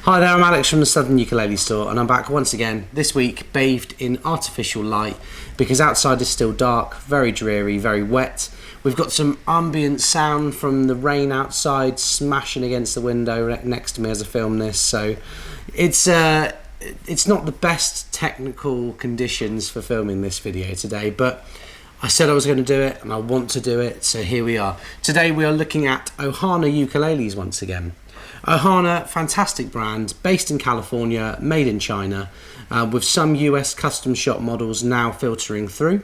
Hi there, I'm Alex from the Southern Ukulele Store, and I'm back once again, this week bathed in artificial light because outside is still dark, very dreary, very wet. We've got some ambient sound from the rain outside smashing against the window next to me as I film this, so it's not the best technical conditions for filming this video today, but I said I was going to do it and I want to do it, so here we are. Today we are looking at OHANA ukuleles once again. OHANA, fantastic brand, based in California, made in China, with some US custom shop models now filtering through.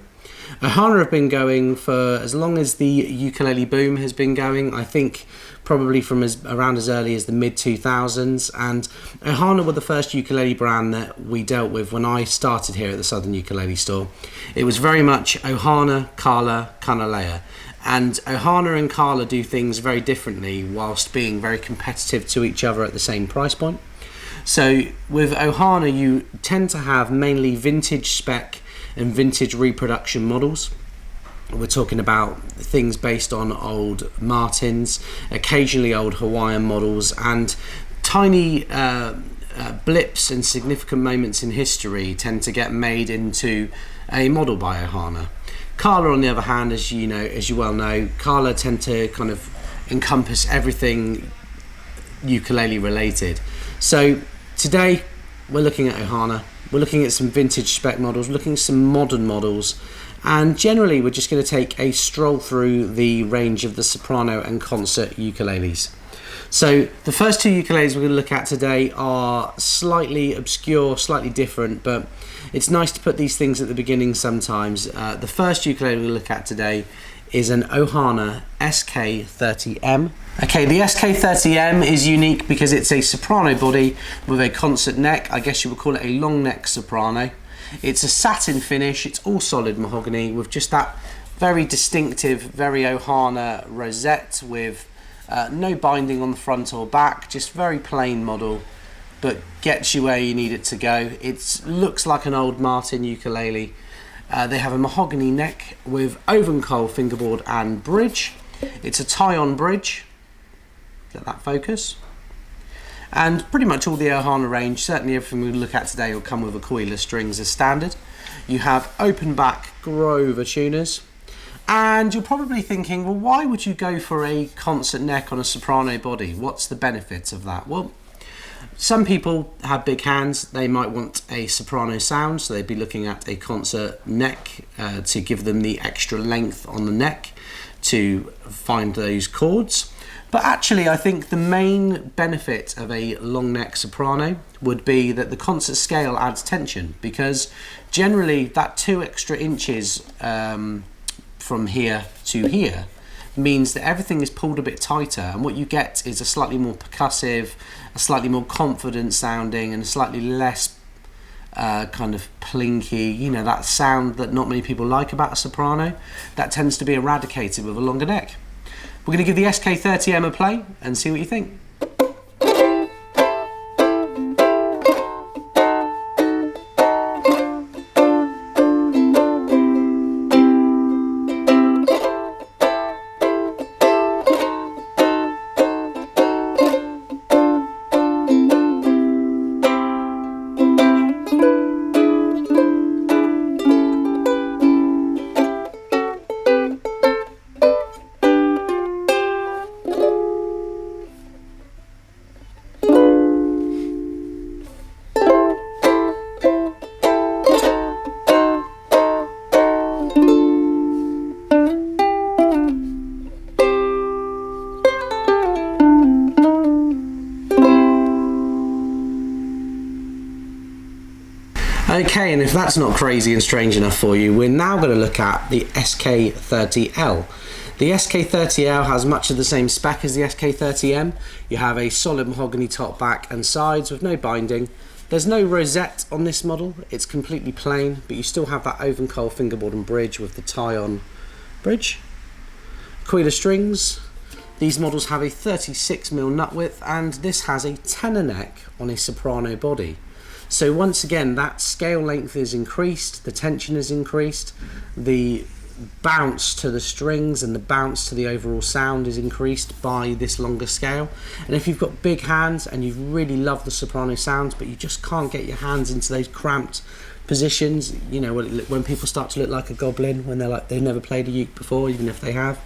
OHANA have been going for as long as the ukulele boom has been going, I think probably from around as early as the mid-2000s, and OHANA were the first ukulele brand that we dealt with when I started here at the Southern Ukulele Store. It was very much OHANA, Kala, Kanalea. And OHANA and Kala do things very differently whilst being very competitive to each other at the same price point. So with OHANA you tend to have mainly vintage spec and vintage reproduction models. We're talking about things based on old Martins, occasionally old Hawaiian models, and tiny blips and significant moments in history tend to get made into a model by OHANA. Kala, on the other hand, as you well know, Kala tend to kind of encompass everything ukulele related. So today we're looking at OHANA, we're looking at some vintage spec models, we're looking at some modern models, and generally we're just going to take a stroll through the range of the soprano and concert ukuleles. So the first two ukuleles we're going to look at today are slightly obscure, slightly different, but it's nice to put these things at the beginning sometimes. The first ukulele we're going to look at today is an OHANA SK30M. Okay, the SK30M is unique because it's a soprano body with a concert neck. I guess you would call it a long neck soprano. It's a satin finish, it's all solid mahogany with just that very distinctive, very OHANA rosette with no binding on the front or back, just very plain model, but gets you where you need it to go. It looks like an old Martin ukulele. They have a mahogany neck with oven coal fingerboard and bridge. It's a tie-on bridge. Let that focus. And pretty much all the OHANA range, certainly everything we look at today, will come with Ukulele strings as standard. You have open back Grover tuners. And you're probably thinking, well, why would you go for a concert neck on a soprano body? What's the benefit of that? Well, some people have big hands. They might want a soprano sound, so they'd be looking at a concert neck to give them the extra length on the neck to find those chords. But actually, I think the main benefit of a long neck soprano would be that the concert scale adds tension, because generally that 2 extra inches from here to here means that everything is pulled a bit tighter, and what you get is a slightly more percussive, a slightly more confident sounding, and a slightly less kind of plinky, you know, that sound that not many people like about a soprano. That tends to be eradicated with a longer neck. We're going to give the SK30M a play and see what you think. Okay, and if that's not crazy and strange enough for you, we're now going to look at the SK30L. The SK30L has much of the same spec as the SK30M. You have a solid mahogany top, back and sides with no binding. There's no rosette on this model, it's completely plain, but you still have that oven coal fingerboard and bridge with the tie-on bridge. Ukulele strings. These models have a 36mm nut width, and this has a tenor neck on a soprano body. So once again, that scale length is increased, the tension is increased, the bounce to the strings and the bounce to the overall sound is increased by this longer scale. And if you've got big hands and you really love the soprano sounds, but you just can't get your hands into those cramped positions, you know, when people start to look like a goblin, when they're like they've never played a uke before, even if they have,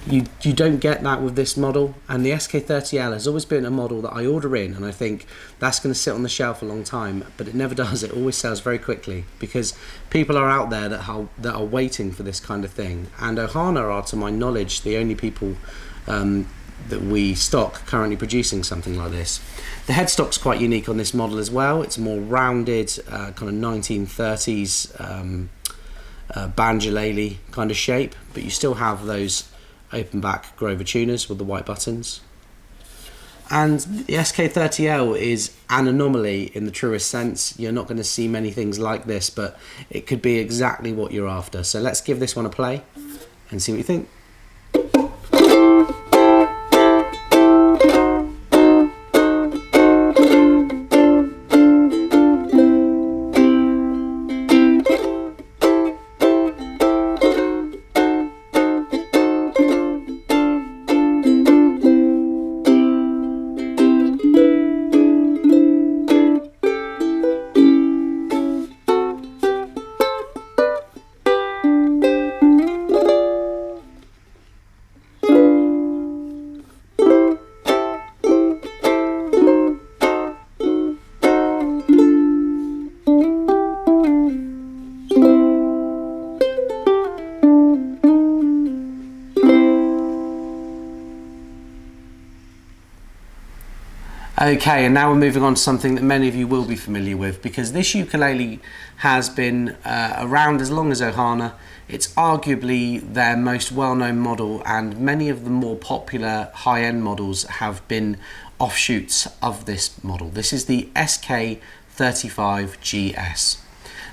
you don't get that with this model. And the SK30L has always been a model that I order in and I think that's going to sit on the shelf a long time, but it never does. It always sells very quickly because people are out there that are waiting for this kind of thing. And OHANA are, to my knowledge, the only people that we stock currently producing something like this. The headstock's quite unique on this model as well. It's more rounded, kind of 1930s banjolele kind of shape, but you still have those open back Grover tuners with the white buttons. And the SK30L is an anomaly in the truest sense. You're not going to see many things like this, but it could be exactly what you're after. So let's give this one a play and see what you think. Okay, and now we're moving on to something that many of you will be familiar with, because this ukulele has been around as long as OHANA. It's arguably their most well-known model, and many of the more popular high-end models have been offshoots of this model. This is the SK35GS.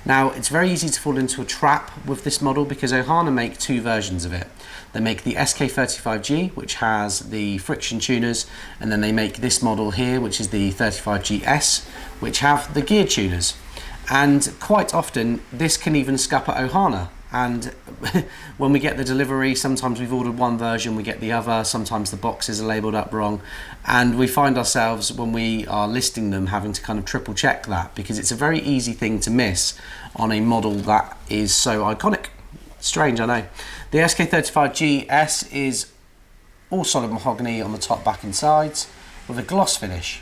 Now, it's very easy to fall into a trap with this model because OHANA make two versions of it. They make the SK35G, which has the friction tuners, and then they make this model here, which is the 35GS, which have the gear tuners. And quite often, this can even scupper OHANA. And when we get the delivery, sometimes we've ordered one version, we get the other, sometimes the boxes are labelled up wrong, and we find ourselves, when we are listing them, having to kind of triple check that, because it's a very easy thing to miss on a model that is so iconic. Strange, I know. The SK35GS is all solid mahogany on the top, back and sides, with a gloss finish.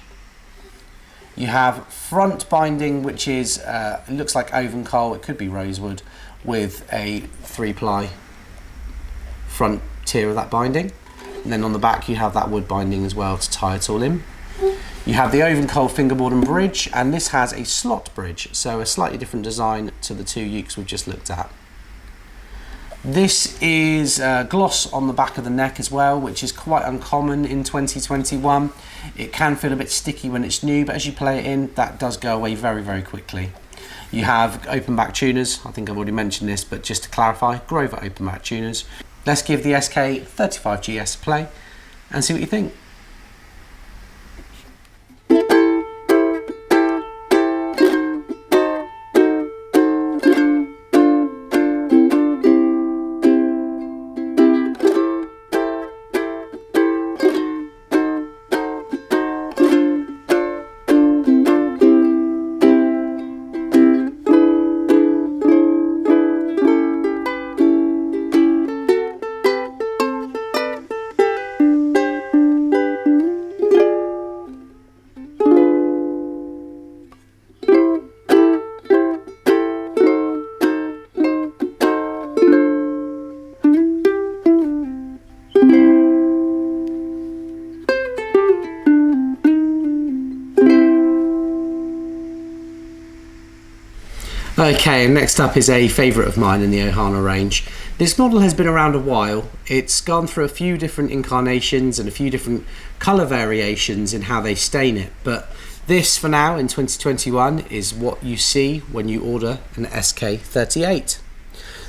You have front binding, which is, it looks like oven coal, it could be rosewood, with a 3-ply front tier of that binding. And then on the back you have that wood binding as well to tie it all in. You have the oven coal fingerboard and bridge, and this has a slot bridge, so a slightly different design to the two ukes we've just looked at. This is gloss on the back of the neck as well, which is quite uncommon in 2021. It can feel a bit sticky when it's new, but as you play it in, that does go away very, very quickly. You have open back tuners. I think I've already mentioned this, but just to clarify, Grover open back tuners. Let's give the SK35GS a play and see what you think. Okay, and next up is a favourite of mine in the OHANA range. This model has been around a while. It's gone through a few different incarnations and a few different colour variations in how they stain it, but this for now in 2021 is what you see when you order an SK38.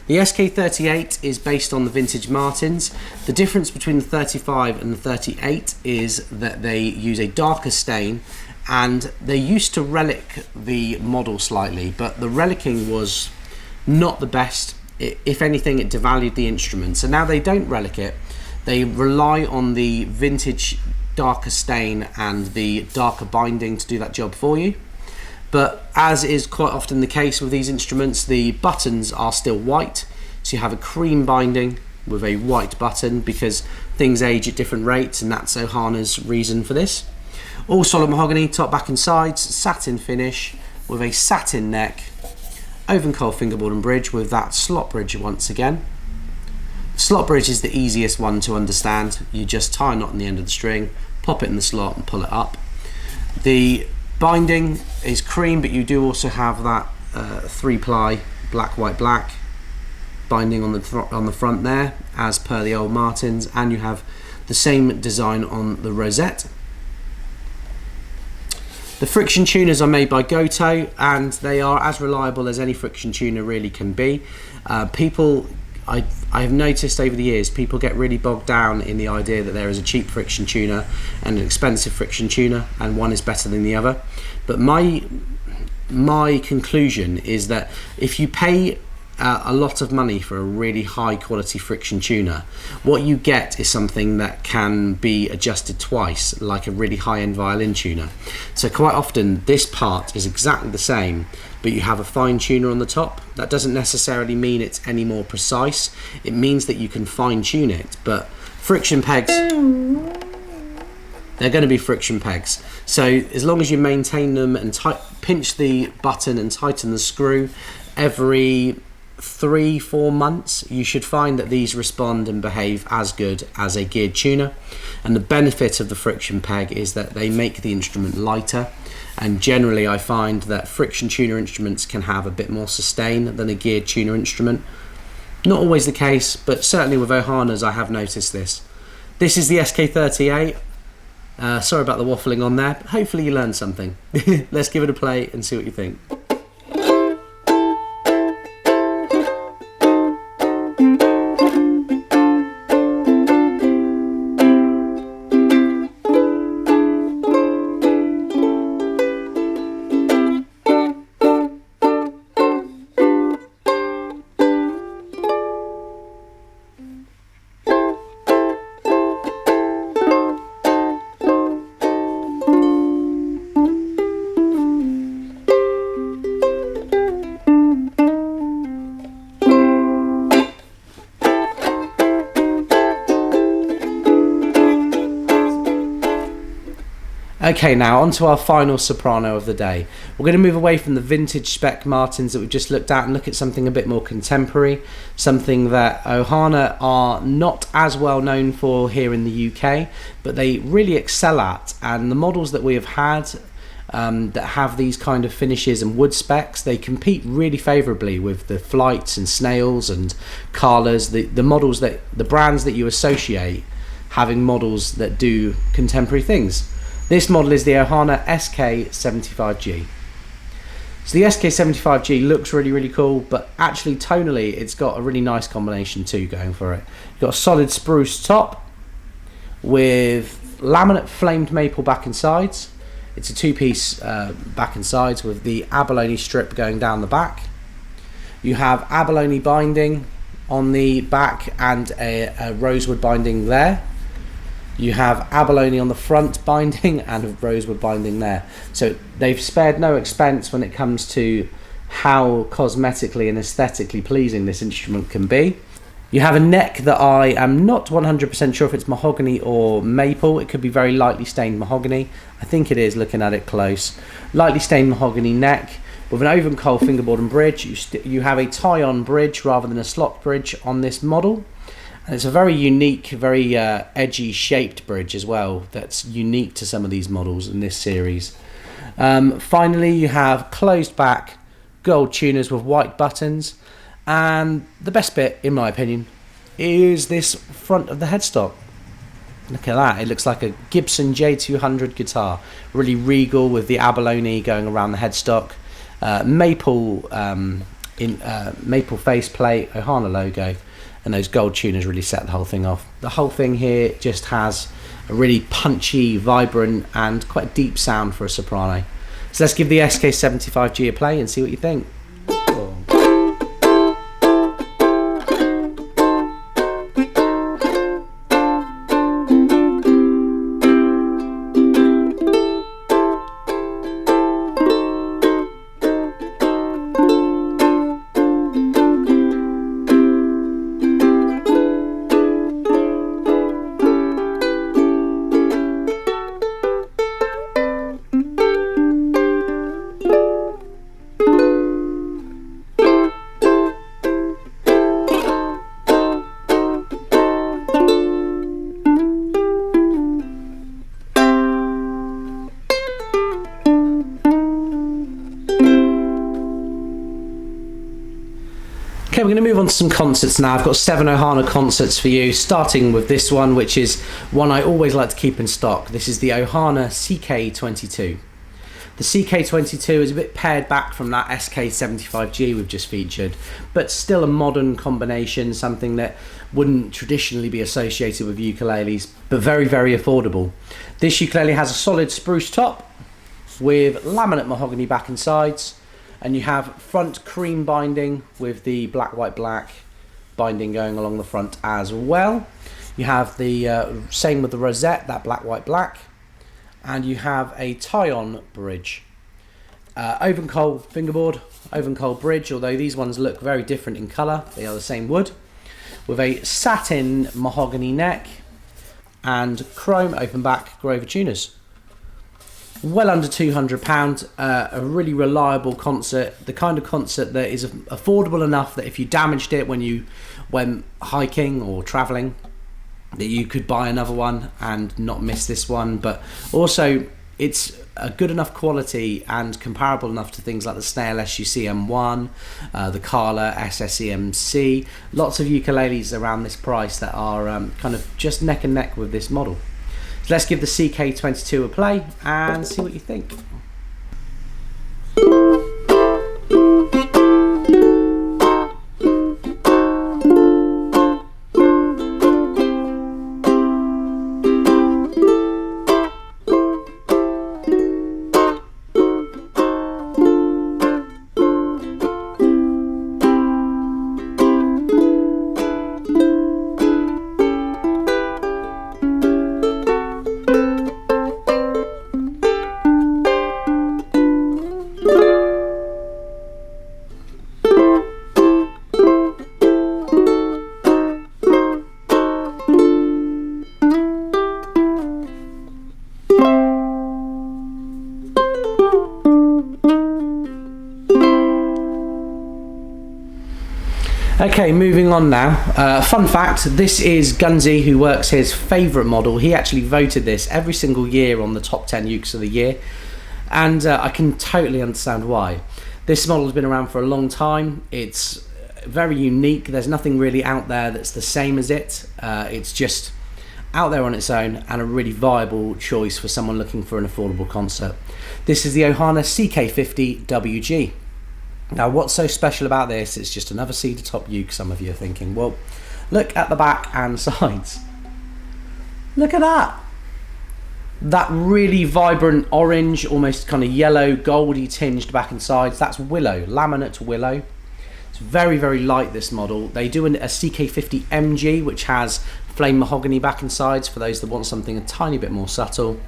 The SK38 is based on the vintage Martins. The difference between the 35 and the 38 is that they use a darker stain, and they used to relic the model slightly, but the relicing was not the best if anything, it devalued the instrument. So now they don't relic it. They rely on the vintage darker stain and the darker binding to do that job for you. But as is quite often the case with these instruments, the buttons are still white. So you have a cream binding with a white button because things age at different rates, and that's OHANA's reason for this. All solid mahogany, top, back and sides, satin finish with a satin neck, oven coil fingerboard and bridge with that slot bridge once again. Slot bridge is the easiest one to understand. You just tie a knot on the end of the string, pop it in the slot and pull it up. The binding is cream, but you do also have that 3-ply black, white, black binding on the front there, as per the old Martins, and you have the same design on the rosette. The friction tuners are made by Goto, and they are as reliable as any friction tuner really can be. I have noticed over the years people get really bogged down in the idea that there is a cheap friction tuner and an expensive friction tuner, and one is better than the other. But my conclusion is that if you pay a lot of money for a really high quality friction tuner, what you get is something that can be adjusted twice, like a really high-end violin tuner. So quite often this part is exactly the same, but you have a fine tuner on the top. That doesn't necessarily mean it's any more precise. It means that you can fine tune it, but friction pegs, they're going to be friction pegs. So as long as you maintain them and pinch the button and tighten the screw every 3-4 months, you should find that these respond and behave as good as a geared tuner. And the benefit of the friction peg is that they make the instrument lighter, and generally I find that friction tuner instruments can have a bit more sustain than a geared tuner instrument. Not always the case, but certainly with OHANAs I have noticed this. This is the SK38. Sorry about the waffling on there, but hopefully you learned something. Let's give it a play and see what you think. Okay, now on to our final soprano of the day. We're going to move away from the vintage spec Martins that we've just looked at and look at something a bit more contemporary, something that OHANA are not as well known for here in the UK, but they really excel at. And the models that we have had that have these kind of finishes and wood specs, they compete really favourably with the Flights and Snails and Carlas, the models that the brands that you associate having models that do contemporary things. This model is the OHANA SK75G. So the SK75G looks really, really cool, but actually tonally it's got a really nice combination too going for it. You've got a solid spruce top with laminate flamed maple back and sides. It's a two-piece back and sides with the abalone strip going down the back. You have abalone binding on the back and a rosewood binding there. You have abalone on the front binding and a rosewood binding there. So they've spared no expense when it comes to how cosmetically and aesthetically pleasing this instrument can be. You have a neck that I am not 100% sure if it's mahogany or maple. It could be very lightly stained mahogany. I think it is, looking at it close. Lightly stained mahogany neck with an oven coil fingerboard and bridge. You have a tie-on bridge rather than a slot bridge on this model. And it's a very unique, very edgy shaped bridge as well that's unique to some of these models in this series. Finally, you have closed back gold tuners with white buttons, and the best bit, in my opinion, is this front of the headstock. Look at that, it looks like a Gibson J200 guitar, really regal with the abalone going around the headstock, maple faceplate, OHANA logo, and those gold tuners really set the whole thing off. The whole thing here just has a really punchy, vibrant and quite deep sound for a soprano. So let's give the SK75G a play and see what you think. Cool. Okay, we're going to move on to some concerts now. I've got 7 OHANA concerts for you, starting with this one, which is one I always like to keep in stock. This is the OHANA CK22. The CK22 is a bit pared back from that SK75G we've just featured, but still a modern combination, something that wouldn't traditionally be associated with ukuleles, but very, very affordable. This ukulele has a solid spruce top with laminate mahogany back and sides, and you have front cream binding with the black, white, black binding going along the front as well. You have the same with the rosette, that black, white, black. And you have a tie-on bridge. Oven coal fingerboard, oven coal bridge, although these ones look very different in colour. They are the same wood. With a satin mahogany neck and chrome open back Grover tuners. Well under £200, a really reliable concert, the kind of concert that is affordable enough that if you damaged it when you went hiking or travelling, that you could buy another one and not miss this one, but also it's a good enough quality and comparable enough to things like the Snail SUC-M1, the Kala SSEMC, lots of ukuleles around this price that are kind of just neck and neck with this model. So let's give the CK22 a play and see what you think. Okay, moving on now. Fun fact, this is Gunzy, who works his favourite model. He actually voted this every single year on the top 10 ukes of the year, and I can totally understand why. This model has been around for a long time. It's very unique. There's nothing really out there that's the same as it. It's just out there on its own and a really viable choice for someone looking for an affordable concert. This is the OHANA CK50 WG. Now, what's so special about this? It's just another cedar top uke, some of you are thinking. Well, look at the back and sides. Look at that. That really vibrant orange, almost kind of yellow, goldy tinged back and sides. That's willow, laminate willow. It's very, very light, this model. They do a CK50 MG, which has flame mahogany back and sides for those that want something a tiny bit more subtle.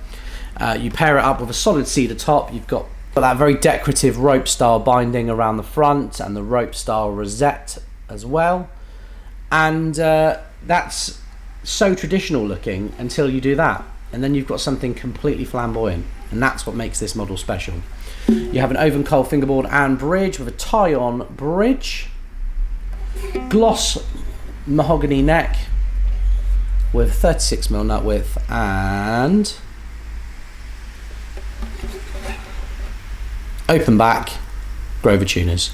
You pair it up with a solid cedar top. You've got that very decorative rope style binding around the front and the rope style rosette as well, and that's so traditional looking until you do that, and then you've got something completely flamboyant, and that's what makes this model special. You have an oven coal fingerboard and bridge with a tie-on bridge, gloss mahogany neck with 36mm nut width, and open back Grover tuners.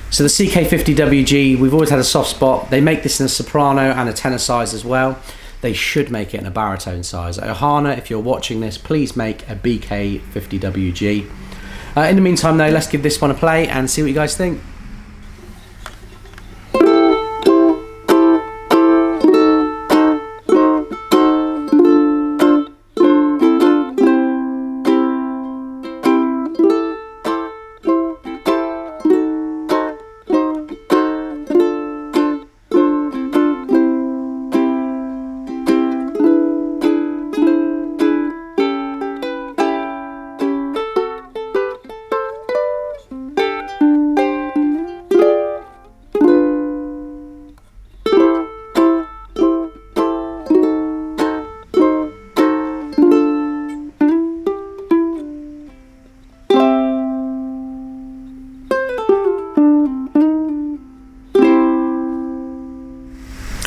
So the CK50WG, we've always had a soft spot. They make this in a soprano and a tenor size as well. They should make it in a baritone size. OHANA, if you're watching this, please make a BK50WG. In the meantime though, let's give this one a play and see what you guys think.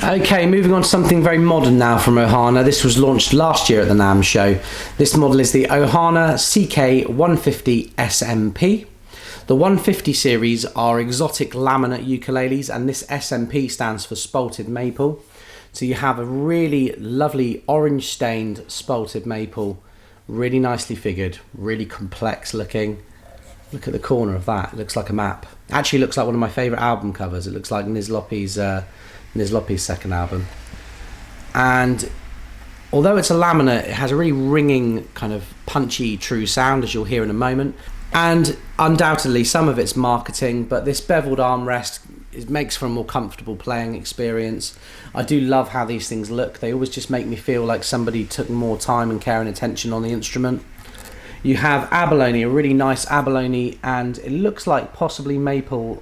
Okay, moving on to something very modern now from OHANA. This was launched last year at the NAMM show. This model is the OHANA CK150 SMP. The 150 series are exotic laminate ukuleles, and this SMP stands for spalted maple. So you have a really lovely orange stained spalted maple, really nicely figured, really complex looking. Look at the corner of that, it looks like a map. Actually looks like one of my favourite album covers. It looks like Niz Lopi's second album. And although it's a laminate, it has a really ringing, kind of punchy, true sound, as you'll hear in a moment. And undoubtedly some of it's marketing, but this beveled armrest, it makes for a more comfortable playing experience. I do love how these things look. They always just make me feel like somebody took more time and care and attention on the instrument. You have abalone, a really nice abalone, and it looks like possibly maple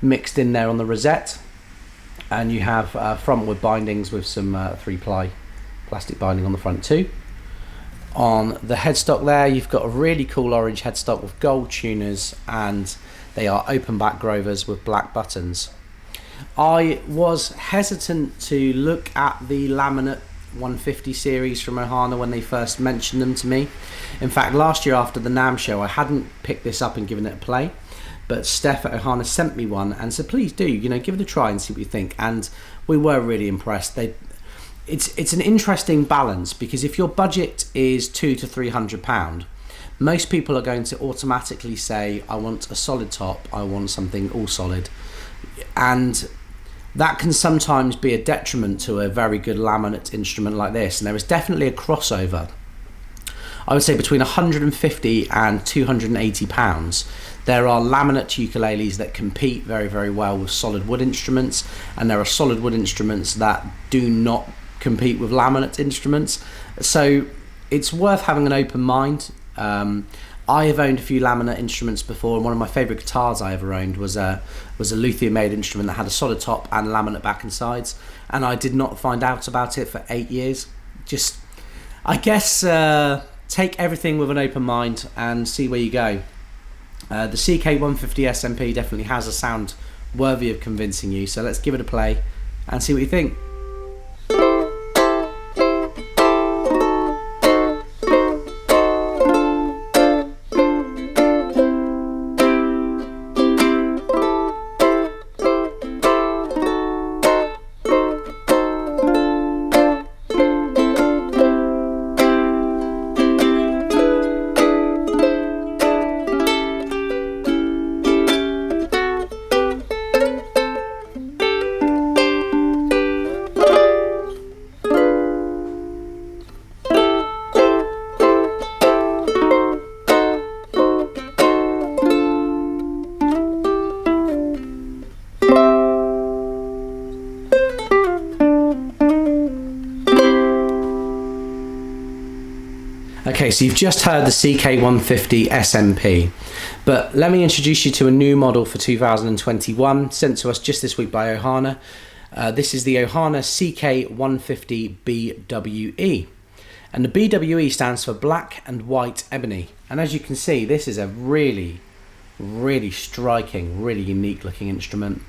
mixed in there on the rosette. And you have frontwood bindings with some 3-ply plastic binding on the front too. On the headstock there, you've got a really cool orange headstock with gold tuners, and they are open back Grovers with black buttons. I was hesitant to look at the laminate 150 series from OHANA when they first mentioned them to me. In fact, last year after the NAMM show, I hadn't picked this up and given it a play, but Steph at OHANA sent me one and said, please do, give it a try and see what you think. And we were really impressed. It's an interesting balance, because if your budget is £200 to £300, most people are going to automatically say, I want a solid top, I want something all solid. And that can sometimes be a detriment to a very good laminate instrument like this. And there is definitely a crossover. I would say between £150 and £280. There are laminate ukuleles that compete very, very well with solid wood instruments, and there are solid wood instruments that do not compete with laminate instruments. So it's worth having an open mind. I have owned a few laminate instruments before, and one of my favourite guitars I ever owned was a luthier made instrument that had a solid top and laminate back and sides, and I did not find out about it for 8 years. Just, I guess, take everything with an open mind and see where you go. The CK150 SMP definitely has a sound worthy of convincing you, so let's give it a play and see what you think. Okay, so you've just heard the CK150 SMP, but let me introduce you to a new model for 2021, sent to us just this week by OHANA. This is the OHANA CK150 BWE, and the BWE stands for Black and White Ebony. And as you can see, this is a really, really striking, really unique looking instrument.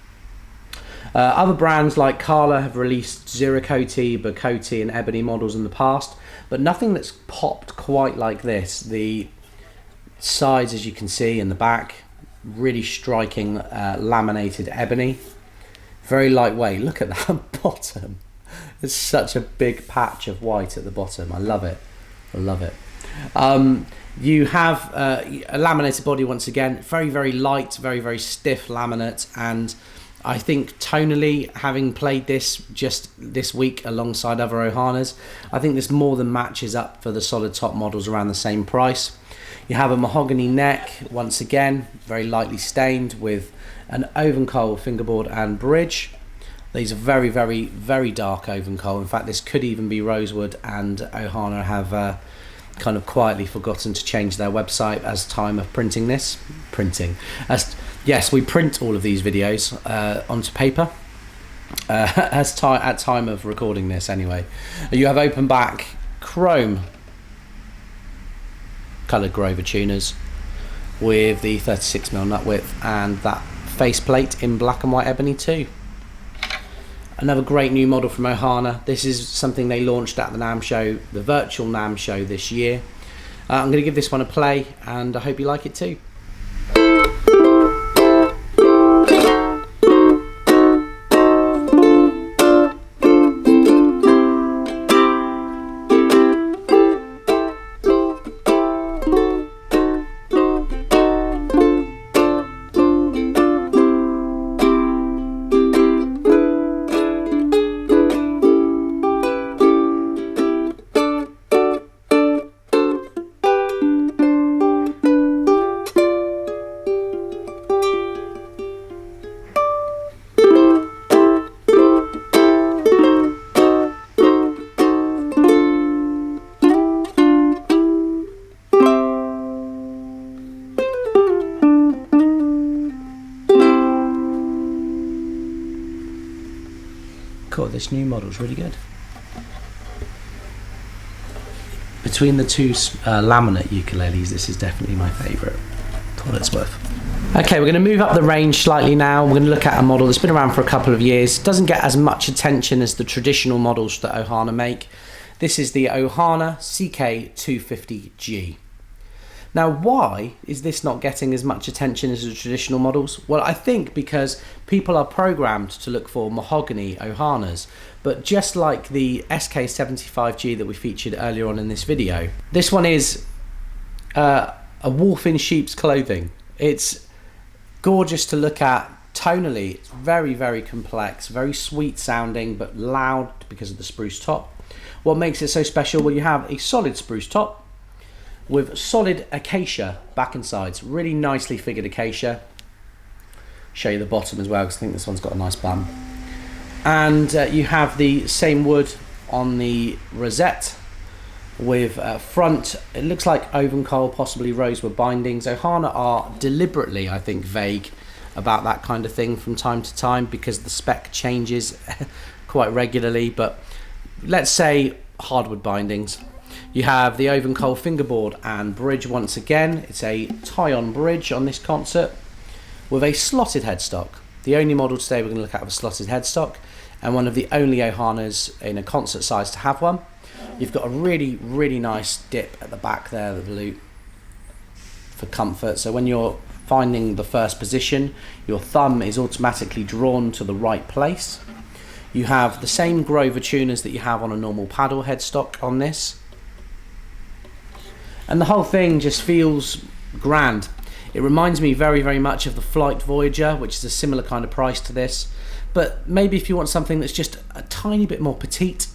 Other brands like Kala have released Ziricoti, Bacoti and Ebony models in the past, but nothing that's popped quite like this. The sides, as you can see, in the back, really striking laminated ebony. Very lightweight. Look at that bottom. There's such a big patch of white at the bottom. I love it. I love it. You have a laminated body once again. Very, very light, very, very stiff laminate, and I think tonally, having played this just this week alongside other OHANAs, I think this more than matches up for the solid top models around the same price. You have a mahogany neck, once again, very lightly stained, with an Ovencoal fingerboard and bridge. These are very, very, very dark Ovencoal. In fact, this could even be rosewood, and OHANA have kind of quietly forgotten to change their website as time of printing this. Yes, we print all of these videos onto paper at time of recording this anyway. You have open back chrome coloured Grover tuners with the 36mm nut width and that faceplate in black and white ebony too. Another great new model from OHANA. This is something they launched at the NAMM show, the virtual NAMM show this year. I'm going to give this one a play, and I hope you like it too. cool, this new model is really good. Between the two laminate ukuleles, this is definitely my favourite, for what it's worth. Okay, we're going to move up the range slightly now. We're going to look at a model that's been around for a couple of years. Doesn't get as much attention as the traditional models that OHANA make. This is the OHANA CK250G. Now, why is this not getting as much attention as the traditional models? Well, I think because people are programmed to look for mahogany OHANAs, but just like the SK75G that we featured earlier on in this video, this one is a wolf in sheep's clothing. It's gorgeous to look at. Tonally, it's very, very complex, very sweet sounding, but loud because of the spruce top. What makes it so special? Well, you have a solid spruce top with solid acacia back and sides, really nicely figured acacia. Show you the bottom as well, because I think this one's got a nice bum. And you have the same wood on the rosette with front, it looks like oven coal, possibly rosewood bindings. OHANA are deliberately, I think, vague about that kind of thing from time to time because the spec changes quite regularly, but let's say hardwood bindings. You have the oven coal fingerboard and bridge once again. It's a tie-on bridge on this concert with a slotted headstock. The only model today we're going to look at with a slotted headstock, and one of the only OHANAs in a concert size to have one. You've got a really, really nice dip at the back there, the loop, for comfort. So when you're finding the first position, your thumb is automatically drawn to the right place. You have the same Grover tuners that you have on a normal paddle headstock on this. And the whole thing just feels grand. It reminds me very, very much of the Flight Voyager, which is a similar kind of price to this. But maybe if you want something that's just a tiny bit more petite,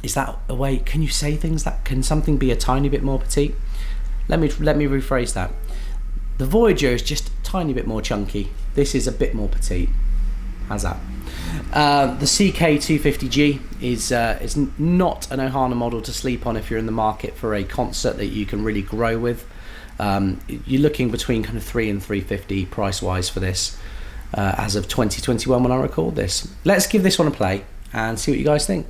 is that a way? Can you say things that can something be a tiny bit more petite? Let me rephrase that. The Voyager is just a tiny bit more chunky. This is a bit more petite. How's that? The CK250G is not an OHANA model to sleep on if you're in the market for a concert that you can really grow with. You're looking between kind of $300 and $350 price wise for this as of 2021 when I record this. Let's give this one a play and see what you guys think.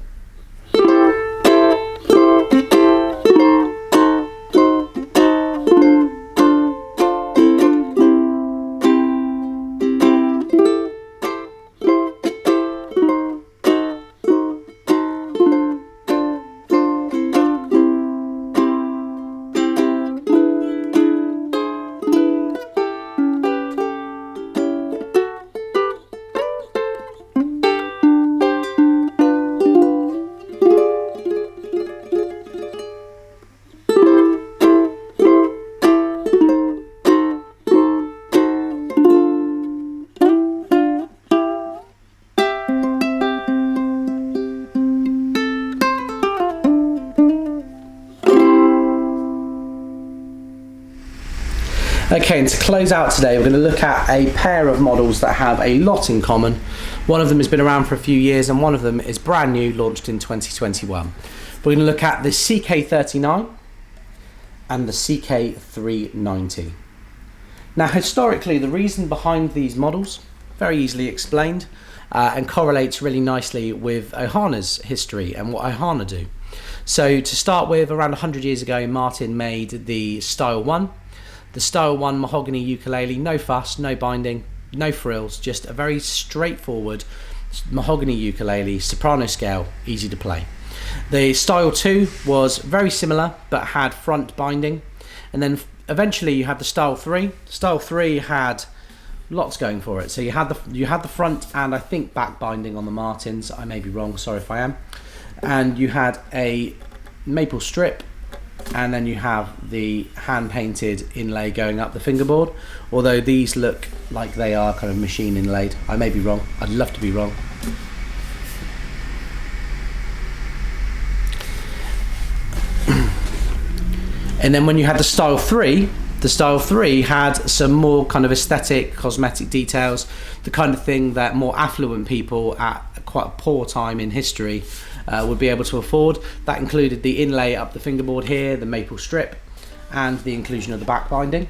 Okay, and to close out today, we're going to look at a pair of models that have a lot in common. One of them has been around for a few years, and one of them is brand new, launched in 2021. We're going to look at the CK39 and the CK390. Now, historically, the reason behind these models, very easily explained, and correlates really nicely with OHANA's history and what OHANA do. So to start with, around 100 years ago, Martin made the Style 1. The Style 1 mahogany ukulele, no fuss, no binding, no frills, just a very straightforward mahogany ukulele, soprano scale, easy to play. The Style 2 was very similar, but had front binding. And then eventually you had the Style 3. Style 3 had lots going for it. So you had the front and I think back binding on the Martins. I may be wrong, sorry if I am. And you had a maple strip, and then you have the hand-painted inlay going up the fingerboard, although these look like they are kind of machine inlaid. I may be wrong. I'd love to be wrong. And then when you had the Style 3 had some more kind of aesthetic, cosmetic details, the kind of thing that more affluent people at quite a poor time in history would be able to afford. That included the inlay up the fingerboard here, the maple strip, and the inclusion of the back binding.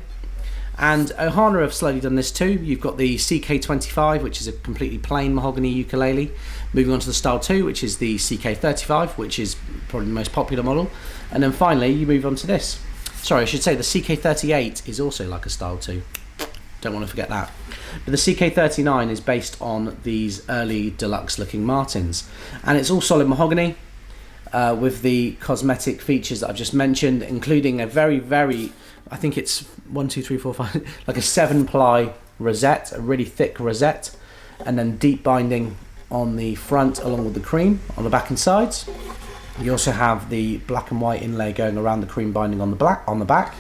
And OHANA have slowly done this too. You've got the CK25, which is a completely plain mahogany ukulele. Moving on to the Style 2, which is the CK35, which is probably the most popular model. And then finally, you move on to this. Sorry, I should say the CK38 is also like a Style 2. Don't want to forget that. But the CK39 is based on these early deluxe looking Martins. And it's all solid mahogany with the cosmetic features that I've just mentioned, including a very, I think it's 1, 2, 3, 4, 5, like a 7-ply rosette, a really thick rosette, and then deep binding on the front along with the cream on the back and sides. You also have the black and white inlay going around the cream binding on the back.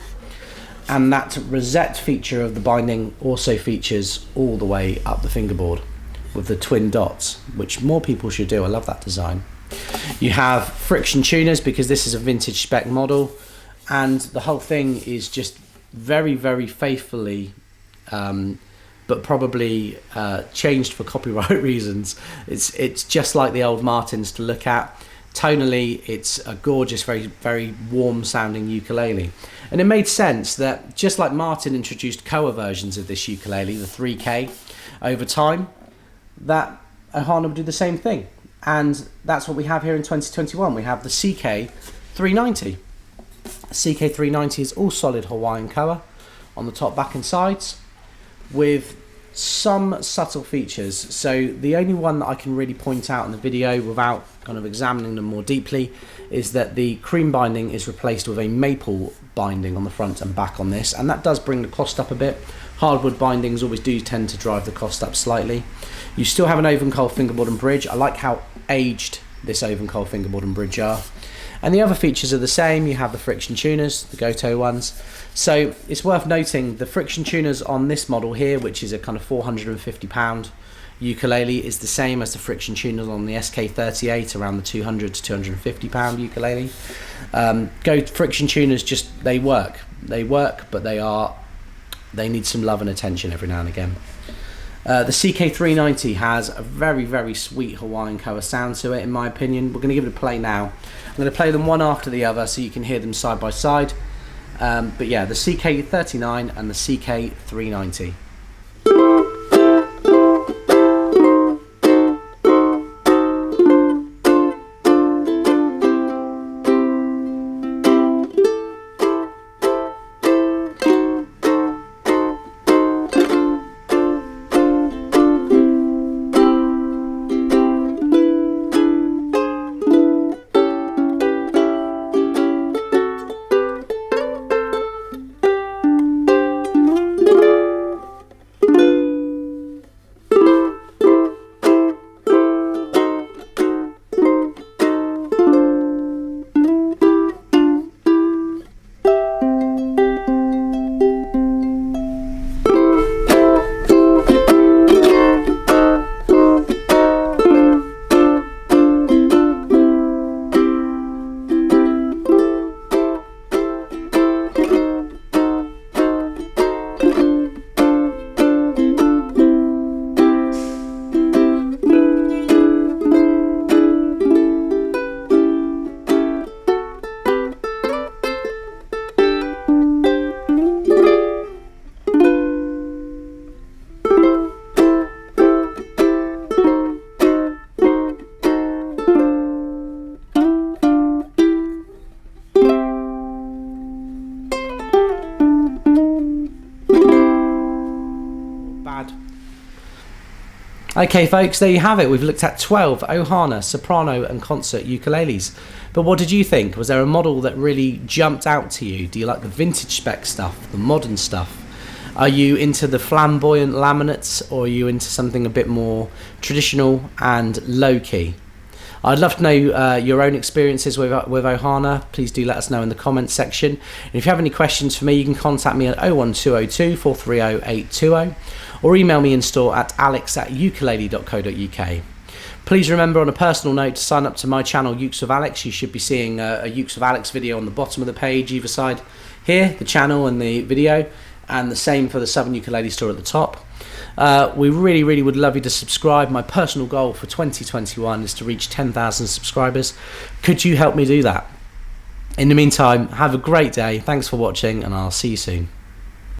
And that rosette feature of the binding also features all the way up the fingerboard with the twin dots, which more people should do. I love that design. You have friction tuners because this is a vintage spec model, and the whole thing is just very, very faithfully but probably changed for copyright reasons. It's just like the old Martins to look at. Tonally, it's a gorgeous, very, very warm sounding ukulele. And it made sense that just like Martin introduced Koa versions of this ukulele, the 3K, over time, that OHANA would do the same thing. And that's what we have here in 2021. We have the CK390. CK390 is all solid Hawaiian Koa on the top, back and sides with some subtle features. So the only one that I can really point out in the video without kind of examining them more deeply is that the cream binding is replaced with a maple binding on the front and back on this, and that does bring the cost up a bit. Hardwood bindings always do tend to drive the cost up slightly. You still have an oven coil fingerboard and bridge. I like how aged this oven coil fingerboard and bridge are. And the other features are the same. You have the friction tuners, the Goto ones. So it's worth noting the friction tuners on this model here, which is a kind of £450 ukulele, is the same as the friction tuners on the SK38, around the £200 to £250 ukulele. Friction tuners just, they work, but they need some love and attention every now and again. The CK390 has a very, very sweet Hawaiian Koa sound to it, in my opinion. We're going to give it a play now. I'm going to play them one after the other so you can hear them side by side. But yeah, the CK39 and the CK390. Okay folks, there you have it. We've looked at 12 OHANA, soprano and concert ukuleles. But what did you think? Was there a model that really jumped out to you? Do you like the vintage spec stuff, the modern stuff? Are you into the flamboyant laminates, or are you into something a bit more traditional and low-key? I'd love to know your own experiences with OHANA. Please do let us know in the comments section. And if you have any questions for me, you can contact me at 01202 430 820 or email me in store at alex@ukulele.co.uk. Please remember, on a personal note, to sign up to my channel Ukes with Alex. You should be seeing a Ukes with Alex video on the bottom of the page, either side here, the channel and the video, and the same for the Southern Ukulele store at the top. We really would love you to subscribe. My personal goal for 2021 is to reach 10,000 subscribers. Could you help me do that? In the meantime, have a great day. Thanks for watching, and I'll see you soon.